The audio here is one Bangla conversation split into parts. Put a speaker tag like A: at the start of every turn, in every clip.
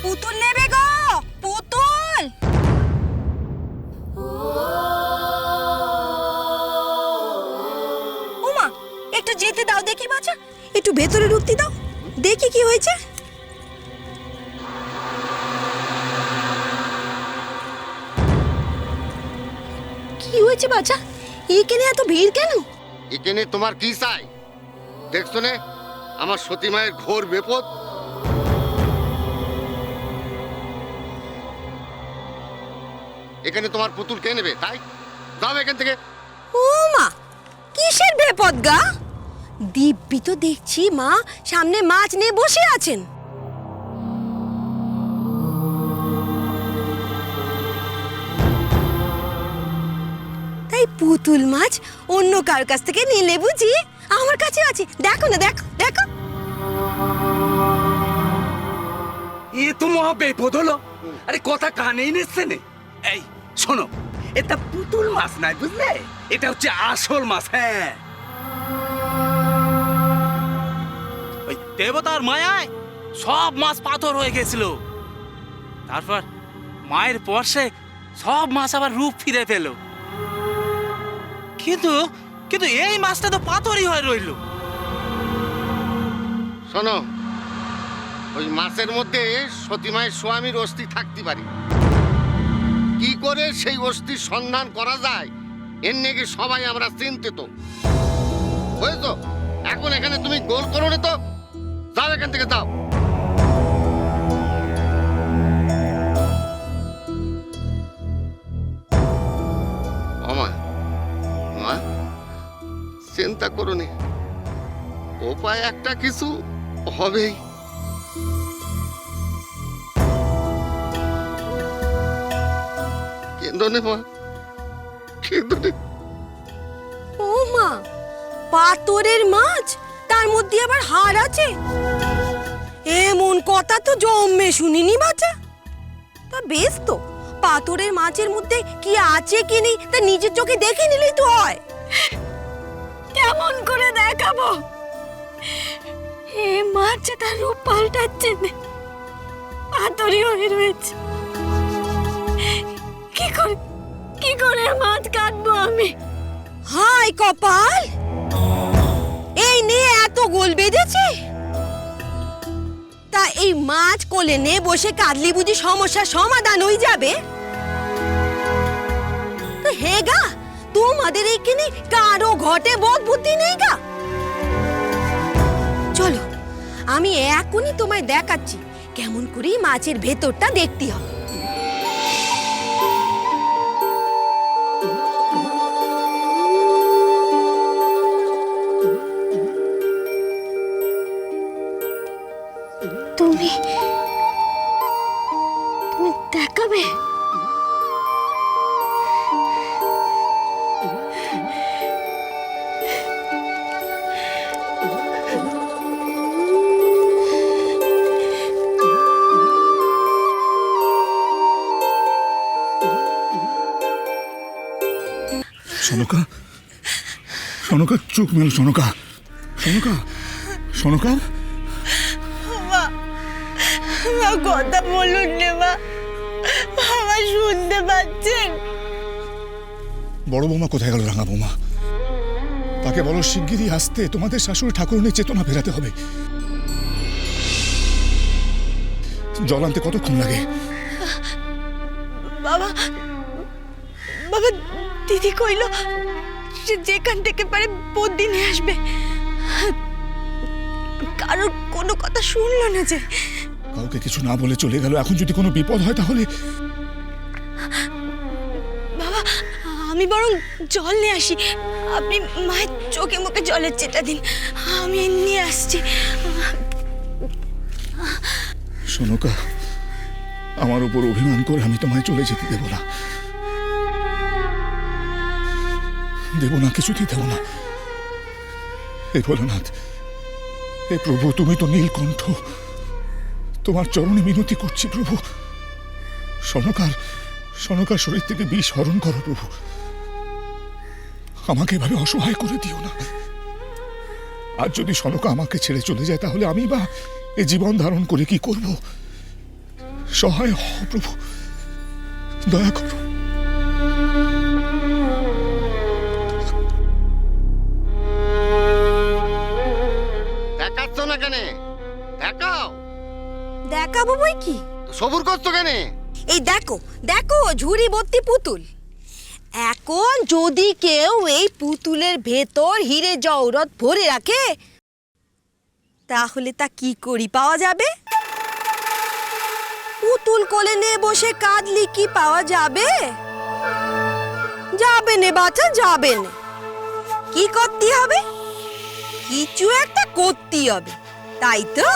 A: পুতুল নেবে গো, পুতুল। ওমা, একটু যেতে দাও দেখি বাছা, একটু ভেতরে ঢুকতে দাও, দেখি কি হয়েছে। কি হয়েছে বাছা? এখানে এত ভিড় কেন?
B: এখানে তোমার কি চাই? দেখছো না আমার সতী মায়ের ঘোর বিপদ। এখানে তোমার পুতুল কে নেবে? তাই যাও এখান থেকে।
A: ও মা, কিসের বিপদ গা? দিব্যি তো দেখছি মা সামনে মাছ নিয়ে বসে আছেন। তাই পুতুল মাছ অন্য কার কাছ থেকে নিলে বুঝি? আমার কাছে আছে, দেখো না, দেখো দেখো।
C: এ তো মহা বিপদ হলো। আরে কথা কানেই নিচ্ছে নে। এই শোনো, এটা পুতুল মাছ নাই বুঝলে, এটা হচ্ছে আসল মাছ। হ্যাঁ,
D: ওই দেবতার মায়ায় সব মাছ পাথর হয়ে গেছিল। তারপর মায়ের স্পর্শে সব মাছ আবার রূপ ফিরে পেল। কিন্তু কিন্তু এই মাছটা তো পাথরই হয়ে রইল।
B: শোনো, ওই মাছের মধ্যে সতী মায়ের স্বামীর অস্থি থাকতে পারে। কি করে সেই অস্থির সন্ধান করা যায় এর নিয়ে সবাই আমরা চিন্তিত। বুঝছো? এখন এখানে তুমি গোল করো না তো, যাও এখান থেকে, যাও। মা, চিন্তা করো নি, উপায় একটা কিছু হবেই। কেন্দ্র নে মা, কেন্দ্র নে।
A: ও মা, পাথরের মাছ, তার মধ্যে আবার হাড় আছে? এমন কথা তো জন্মে শুনিনি বাচ্চা। তা বেশ তো, পাথরের মাছের মধ্যে কি আছে কি নেই তা নিজের চোখে দেখে নিলেই তো হয়। কেমন করে দেখাবো? এ মাছ তার রূপ পাল্টাচ্ছে, পাথরই হয়ে রয়েছে। কি করে মাছ কাটবো আমি? হায় কপাল, এই নিয়ে এত গোল বেঁধেছে। তা এই মাছ কোলে নে বসে কাটলি বুঝি সমস্যার সমাধান হয়ে যাবে? তো হে গা, তোমাদের এইখানে কারো ঘটে বোধ বুদ্ধি নেই গা? চলো, আমি এখনই তোমায় দেখাচ্ছি কেমন করে মাছের ভেতরটা দেখতে হবে। তুমি দেখাবে?
E: সনকা, সনকা চোখ মেলো। সনকা, সনকা, সনকা।
A: মা কথা বলুন রে মা, বাবা শুনতে পাচ্ছেন?
E: বড় বৌমা কোথায় গেল? রাঙা বৌমা, তাকে বলো শিগগিরই আসতে, তোমাদের শাশুড়ি ঠাকুরনের চেতনা ফেরাতে হবে। জল আনতে কতক্ষণ লাগে?
A: বাবা, বাবা দিদি কইল সে যেখান থেকে পারে বদ্যি নিয়ে আসবে। কারোর কোনো কথা শুনলো না যে।
E: কাউকে কিছু না বলে চলে গেল। এখন যদি কোনো বিপদ হয় তাহলে?
A: বাবা, আমি বরং জল নিয়ে আসি, আপনি মায়ের চোখে মুখে জলের চেটা দিন, আমি নিয়ে আসছি।
E: সনকা, আমার উপর অভিমান করে আমি তোমায় চলে যেতে দেব না, দেব না, কিছুতেই দেব না। হে ভোলানাথ, হে প্রভু, তুমি তো নীলকণ্ঠ, তোমার চরণে মিনতি করছি প্রভু। সনকার শরীর থেকে বিষ হরণ করো প্রভু, আমাকে এভাবে অসহায় করে দিও না। আর যদি সনকা আমাকে ছেড়ে চলে যায় তাহলে আমি বা এ জীবন ধারণ করে কি করব? সহায় হও প্রভু, দয়া করো।
B: দেখাচ্ছ না কেন? দেখাও।
A: দেখাবো বই কি?
B: তো সবুর করছো কেন?
A: এই দেখো দেখো, ঝুড়ি ভর্তি পুতুল। এখন যদি কেউ এই পুতুলের ভেতর হিরে জহরত ভরে রাখে, তাহলে তা কি করি পাওয়া যাবে? পুতুল কোলে নিয়ে বসে কাঁদলি কি পাওয়া যাবে? যাবে নে বাছা, যাবে নে। কি করতে হবে? কিছু একটা করতে হবে, তাই তো?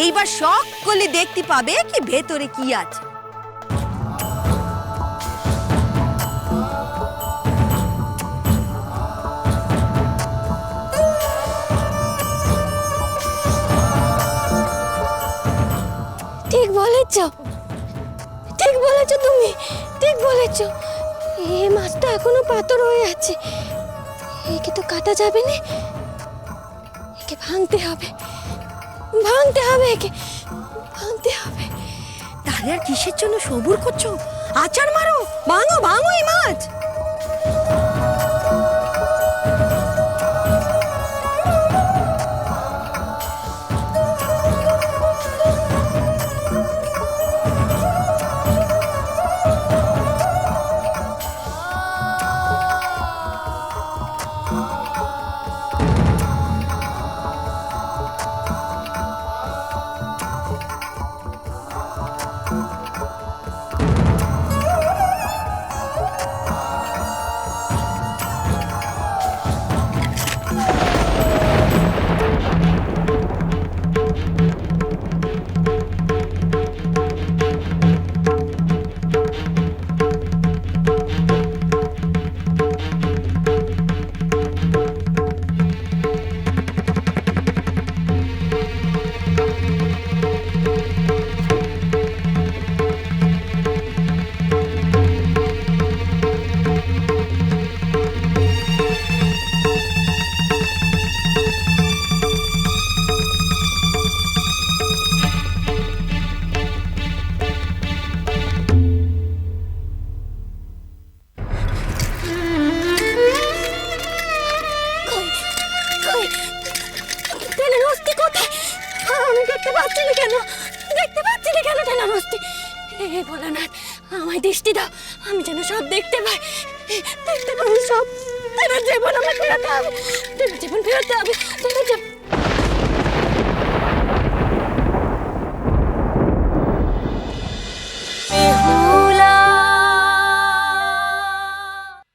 A: এইবার সকলে দেখতে পাবে কি ভেতরে কি আছে।
F: ঠিক বলেছ, ঠিক বলেছ তুমি, ঠিক বলেছ। এই মাছটা এখনো পাথর হয়ে আছে, একে তো কাটা যাবে না, একে ভাঙতে হবে, ভাঙতে হবে, একে ভাঙতে হবে।
A: তাহলে আর কিসের জন্য সবুর করছো? আচার মারো, ভাঙো ভাঙো এই মাছ।
F: আমি দেখতে পাচ্ছি না কেন, দেখতে পাচ্ছি না কেন টেনারস্তি? হে ভোলানাথ, আমায় দৃষ্টি দাও, আমি যেন সব দেখতে পাই, দেখতে পাই সব। তেনার জীবন আমার ফেরাতে হবে, তেনার জীবন ফেরাতে হবে, তেনার জীবন।